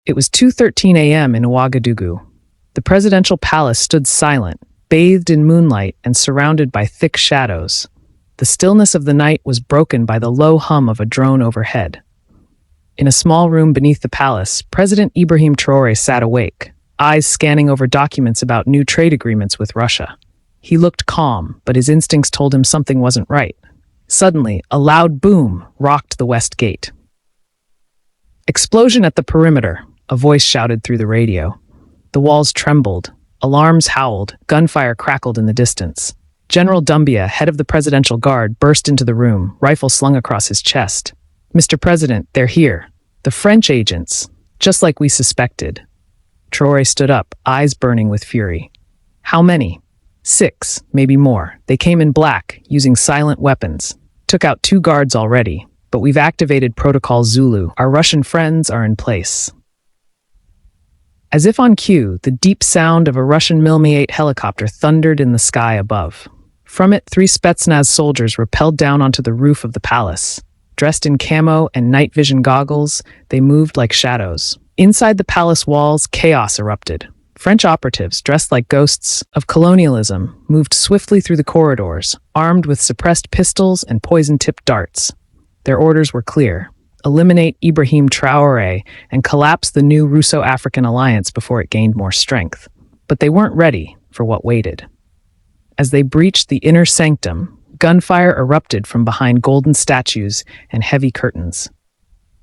It was 2:13 a.m. in Ouagadougou. The presidential palace stood silent, bathed in moonlight and surrounded by thick shadows. The stillness of the night was broken by the low hum of a drone overhead. In a small room beneath the palace, President Ibrahim Traoré sat awake, eyes scanning over documents about new trade agreements with Russia. He looked calm, but his instincts told him something wasn't right. Suddenly, a loud boom rocked the west gate. "Explosion at the perimeter," a voice shouted through the radio. The walls trembled, alarms howled, gunfire crackled in the distance. General Doumbia, head of the presidential guard, burst into the room, rifle slung across his chest. "Mr. President, they're here. The French agents, just like we suspected." Traoré stood up, eyes burning with fury. "How many?" "6, maybe more. They came in black, using silent weapons. Took out 2 guards already, but we've activated Protocol Zulu. Our Russian friends are in place." As if on cue, the deep sound of a Russian Mi-8 helicopter thundered in the sky above. From it, 3 Spetsnaz soldiers rappelled down onto the roof of the palace. Dressed in camo and night vision goggles, they moved like shadows. Inside the palace walls, chaos erupted. French operatives, dressed like ghosts of colonialism, moved swiftly through the corridors, armed with suppressed pistols and poison-tipped darts. Their orders were clear: eliminate Ibrahim Traoré and collapse the new Russo-African alliance before it gained more strength. But they weren't ready for what waited. As they breached the inner sanctum, gunfire erupted from behind golden statues and heavy curtains.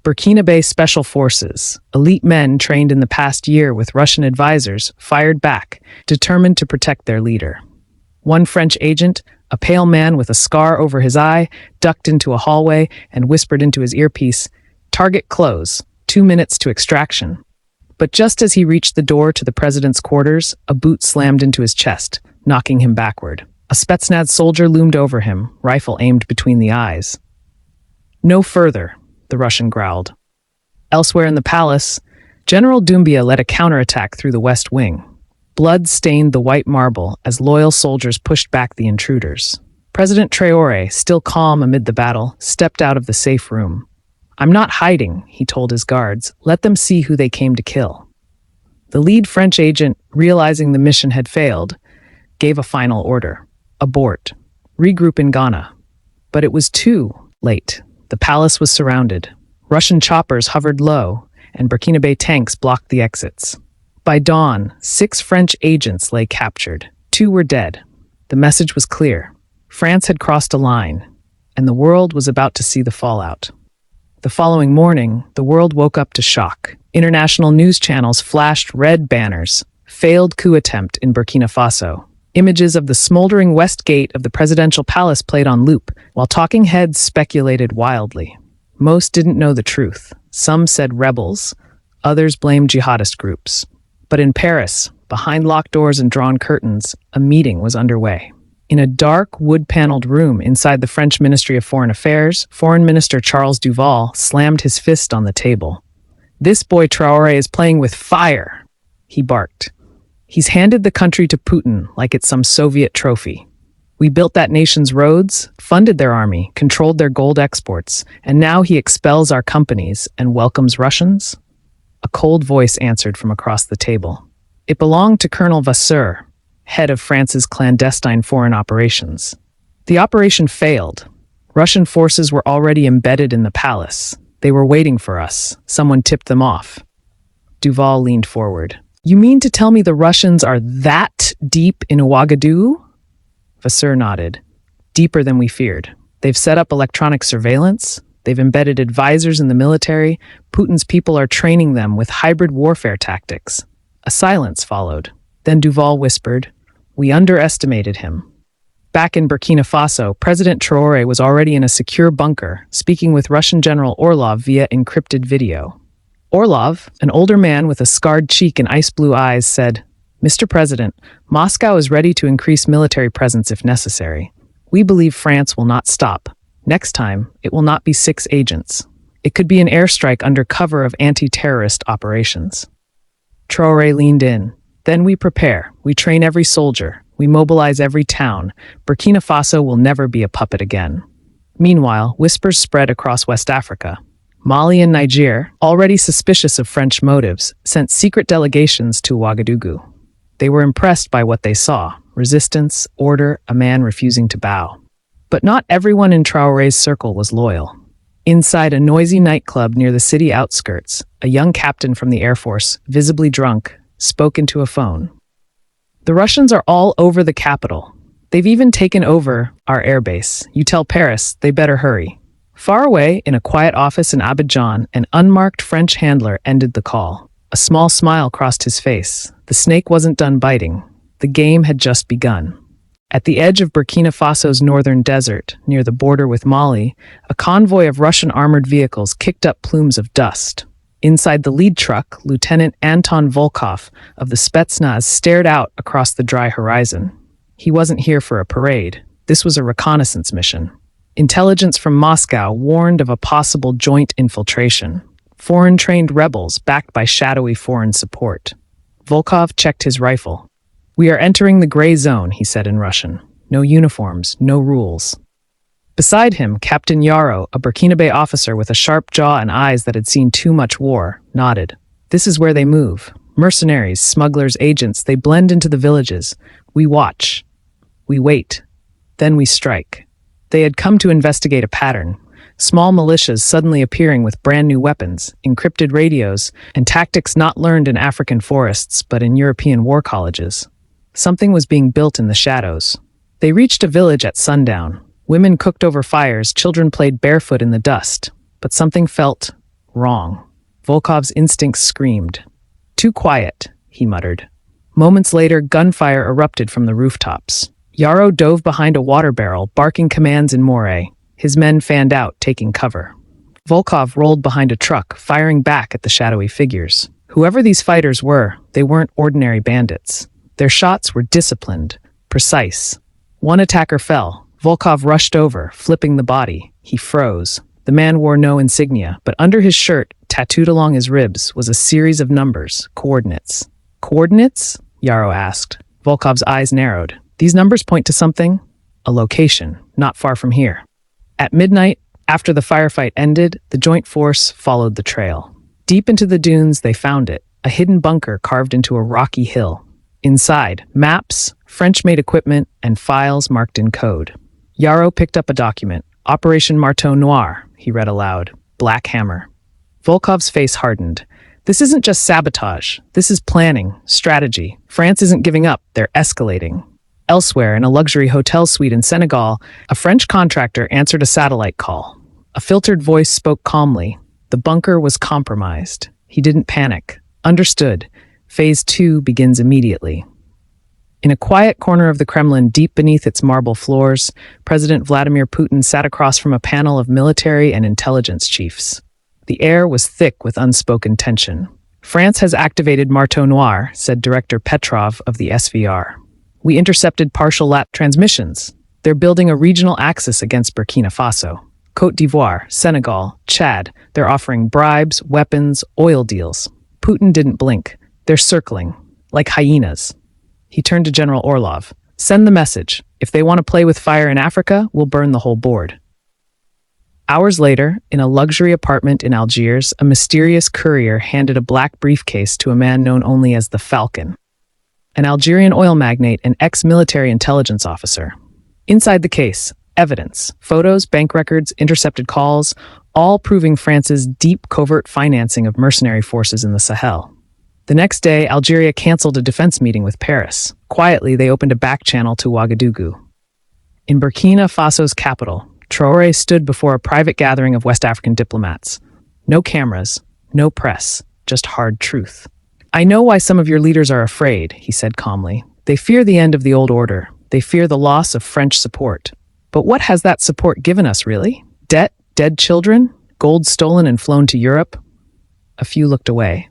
Burkina Faso Special Forces, elite men trained in the past year with Russian advisors, fired back, determined to protect their leader. One French agent, a pale man with a scar over his eye, ducked into a hallway and whispered into his earpiece, "Target close, 2 minutes to extraction." But just as he reached the door to the president's quarters, a boot slammed into his chest, knocking him backward. A Spetsnaz soldier loomed over him, rifle aimed between the eyes. "No further," the Russian growled. Elsewhere in the palace, General Doumbia led a counterattack through the west wing. Blood stained the white marble as loyal soldiers pushed back the intruders. President Traoré, still calm amid the battle, stepped out of the safe room. "I'm not hiding," he told his guards. "Let them see who they came to kill." The lead French agent, realizing the mission had failed, gave a final order: abort, regroup in Ghana. But it was too late. The palace was surrounded. Russian choppers hovered low, and Burkina Faso tanks blocked the exits. By dawn, 6 French agents lay captured. 2 were dead. The message was clear. France had crossed a line, and the world was about to see the fallout. The following morning, the world woke up to shock. International news channels flashed red banners: "Failed coup attempt in Burkina Faso." Images of the smoldering west gate of the presidential palace played on loop, while talking heads speculated wildly. Most didn't know the truth. Some said rebels, others blamed jihadist groups. But in Paris, behind locked doors and drawn curtains, a meeting was underway. In a dark, wood-paneled room inside the French Ministry of Foreign Affairs, Foreign Minister Charles Duval slammed his fist on the table. "This boy Traoré is playing with fire," he barked. "He's handed the country to Putin like it's some Soviet trophy. We built that nation's roads, funded their army, controlled their gold exports, and now he expels our companies and welcomes Russians?" A cold voice answered from across the table. It belonged to Colonel Vasseur, head of France's clandestine foreign operations. The operation failed. Russian forces were already embedded in the palace. They were waiting for us. Someone tipped them off. Duval leaned forward. "You mean to tell me the Russians are that deep in Ouagadougou?" Vasseur nodded. "Deeper than we feared. They've set up electronic surveillance. They've embedded advisors in the military. Putin's people are training them with hybrid warfare tactics." A silence followed. Then Duval whispered, "We underestimated him." Back in Burkina Faso, President Traoré was already in a secure bunker, speaking with Russian General Orlov via encrypted video. Orlov, an older man with a scarred cheek and ice-blue eyes, said, "Mr. President, Moscow is ready to increase military presence if necessary. We believe France will not stop. Next time, it will not be 6 agents. It could be an airstrike under cover of anti-terrorist operations." Traoré leaned in. "Then we prepare. We train every soldier. We mobilize every town. Burkina Faso will never be a puppet again." Meanwhile, whispers spread across West Africa. Mali and Niger, already suspicious of French motives, sent secret delegations to Ouagadougou. They were impressed by what they saw: resistance, order, a man refusing to bow. But not everyone in Traoré's circle was loyal. Inside a noisy nightclub near the city outskirts, a young captain from the Air Force, visibly drunk, spoke into a phone. "The Russians are all over the capital. They've even taken over our airbase. You tell Paris they better hurry." Far away, in a quiet office in Abidjan, an unmarked French handler ended the call. A small smile crossed his face. The snake wasn't done biting. The game had just begun. At the edge of Burkina Faso's northern desert, near the border with Mali, a convoy of Russian armored vehicles kicked up plumes of dust. Inside the lead truck, Lieutenant Anton Volkov of the Spetsnaz stared out across the dry horizon. He wasn't here for a parade. This was a reconnaissance mission. Intelligence from Moscow warned of a possible joint infiltration. Foreign-trained rebels backed by shadowy foreign support. Volkov checked his rifle. "We are entering the gray zone," he said in Russian. "No uniforms, no rules." Beside him, Captain Yarrow, a Burkinabe officer with a sharp jaw and eyes that had seen too much war, nodded. "This is where they move. Mercenaries, smugglers, agents, they blend into the villages. We watch. We wait. Then we strike." They had come to investigate a pattern. Small militias suddenly appearing with brand new weapons, encrypted radios, and tactics not learned in African forests but in European war colleges. Something was being built in the shadows. They reached a village at sundown. Women cooked over fires, children played barefoot in the dust. But something felt wrong. Volkov's instincts screamed. "Too quiet," he muttered. Moments later, gunfire erupted from the rooftops. Yarrow dove behind a water barrel, barking commands in Moray. His men fanned out, taking cover. Volkov rolled behind a truck, firing back at the shadowy figures. Whoever these fighters were, they weren't ordinary bandits. Their shots were disciplined, precise. One attacker fell. Volkov rushed over, flipping the body. He froze. The man wore no insignia, but under his shirt, tattooed along his ribs, was a series of numbers, coordinates. "Coordinates?" Yarrow asked. Volkov's eyes narrowed. "These numbers point to something? A location, not far from here." At midnight, after the firefight ended, the joint force followed the trail. Deep into the dunes, they found it, a hidden bunker carved into a rocky hill. Inside, maps, French-made equipment, and files marked in code. Yarrow picked up a document. "Operation Marteau Noir," he read aloud. "Black Hammer." Volkov's face hardened. "This isn't just sabotage. This is planning, strategy. France isn't giving up, they're escalating." Elsewhere, in a luxury hotel suite in Senegal, a French contractor answered a satellite call. A filtered voice spoke calmly. The bunker was compromised. He didn't panic. Understood. Phase 2 begins immediately. In a quiet corner of the Kremlin, deep beneath its marble floors, President Vladimir Putin sat across from a panel of military and intelligence chiefs. The air was thick with unspoken tension. "France has activated Marteau Noir," said Director Petrov of the SVR. "We intercepted partial LAT transmissions. They're building a regional axis against Burkina Faso. Côte d'Ivoire, Senegal, Chad, they're offering bribes, weapons, oil deals." Putin didn't blink. "They're circling, like hyenas." He turned to General Orlov. "Send the message. If they want to play with fire in Africa, we'll burn the whole board." Hours later, in a luxury apartment in Algiers, a mysterious courier handed a black briefcase to a man known only as the Falcon, an Algerian oil magnate and ex-military intelligence officer. Inside the case, evidence, photos, bank records, intercepted calls, all proving France's deep covert financing of mercenary forces in the Sahel. The next day, Algeria canceled a defense meeting with Paris. Quietly, they opened a back channel to Ouagadougou. In Burkina Faso's capital, Traoré stood before a private gathering of West African diplomats. No cameras, no press, just hard truth. "I know why some of your leaders are afraid," he said calmly. "They fear the end of the old order. They fear the loss of French support. But what has that support given us, really? Debt? Dead children? Gold stolen and flown to Europe?" A few looked away,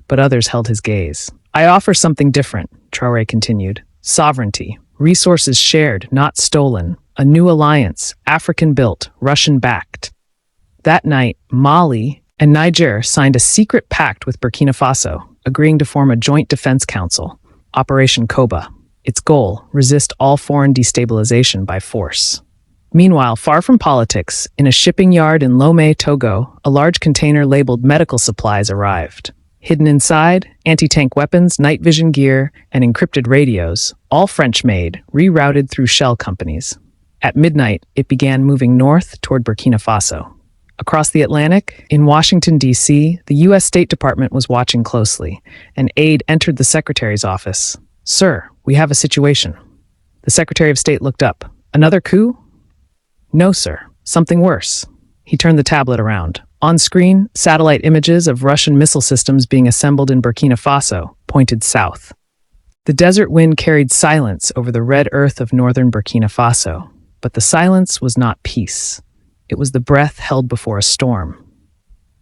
but others held his gaze. "I offer something different," Traoré continued. "Sovereignty. Resources shared, not stolen. A new alliance, African-built, Russian-backed." That night, Mali and Niger signed a secret pact with Burkina Faso, agreeing to form a joint defense council, Operation Koba. Its goal, resist all foreign destabilization by force. Meanwhile, far from politics, in a shipping yard in Lomé, Togo, a large container labeled medical supplies arrived. Hidden inside, anti-tank weapons, night vision gear, and encrypted radios, all French-made, rerouted through shell companies. At midnight, it began moving north toward Burkina Faso. Across the Atlantic, in Washington, D.C., the U.S. State Department was watching closely. An aide entered the secretary's office. "Sir, we have a situation." The Secretary of State looked up. "Another coup?" "No, sir. Something worse." He turned the tablet around. On screen, satellite images of Russian missile systems being assembled in Burkina Faso pointed south. The desert wind carried silence over the red earth of northern Burkina Faso. But the silence was not peace. It was the breath held before a storm.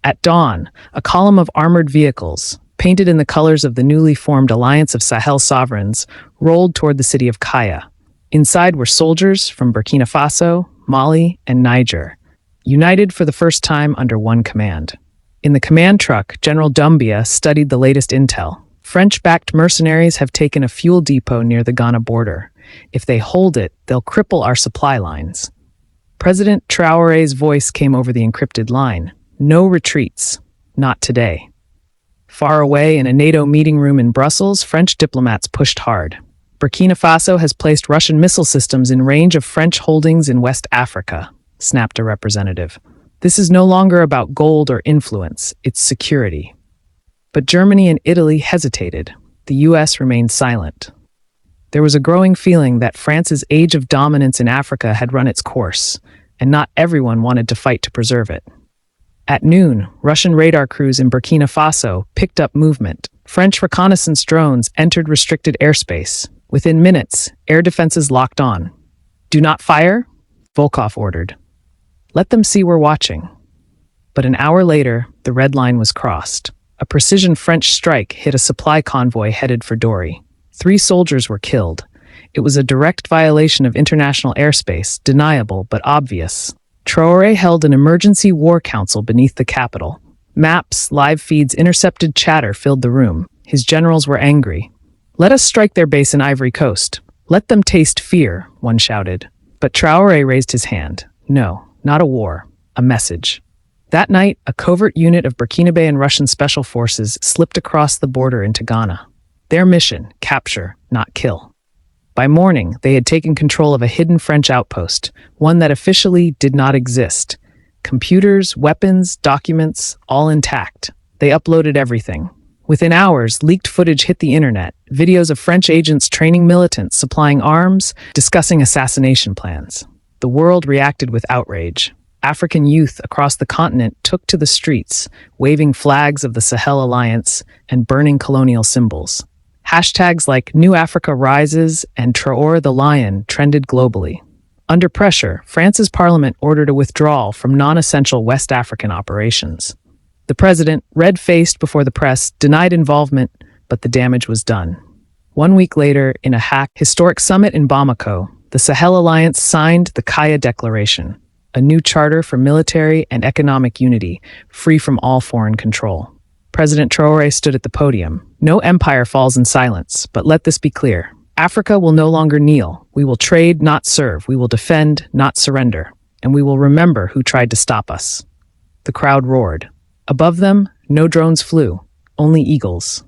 At dawn, a column of armored vehicles, painted in the colors of the newly formed Alliance of Sahel Sovereigns, rolled toward the city of Kaya. Inside were soldiers from Burkina Faso, Mali, and Niger, united for the first time under one command. In the command truck, General Doumbia studied the latest intel. French-backed mercenaries have taken a fuel depot near the Ghana border. If they hold it, they'll cripple our supply lines. President Traoré's voice came over the encrypted line. "No retreats. Not today." Far away in a NATO meeting room in Brussels, French diplomats pushed hard. "Burkina Faso has placed Russian missile systems in range of French holdings in West Africa," snapped a representative. "This is no longer about gold or influence, it's security." But Germany and Italy hesitated. The U.S. remained silent. There was a growing feeling that France's age of dominance in Africa had run its course, and not everyone wanted to fight to preserve it. At noon, Russian radar crews in Burkina Faso picked up movement. French reconnaissance drones entered restricted airspace. Within minutes, air defenses locked on. "Do not fire," Volkov ordered. "Let them see we're watching." But an hour later, the red line was crossed. A precision French strike hit a supply convoy headed for Dori. 3 soldiers were killed. It was a direct violation of international airspace, deniable but obvious. Traoré held an emergency war council beneath the capital. Maps, live feeds, intercepted chatter filled the room. His generals were angry. "Let us strike their base in Ivory Coast. Let them taste fear," one shouted. But Traoré raised his hand. "No, not a war, a message." That night, a covert unit of Burkinabe and Russian special forces slipped across the border into Ghana. Their mission, capture, not kill. By morning, they had taken control of a hidden French outpost, one that officially did not exist. Computers, weapons, documents, all intact. They uploaded everything. Within hours, leaked footage hit the internet, videos of French agents training militants, supplying arms, discussing assassination plans. The world reacted with outrage. African youth across the continent took to the streets, waving flags of the Sahel Alliance and burning colonial symbols. Hashtags like New Africa Rises and Traoré the Lion trended globally. Under pressure, France's parliament ordered a withdrawal from non-essential West African operations. The president, red-faced before the press, denied involvement, but the damage was done. 1 week later, in a historic summit in Bamako, the Sahel Alliance signed the Kaya Declaration, a new charter for military and economic unity, free from all foreign control. President Traoré stood at the podium. "No empire falls in silence, but let this be clear. Africa will no longer kneel. We will trade, not serve. We will defend, not surrender. And we will remember who tried to stop us." The crowd roared. Above them, no drones flew, only eagles.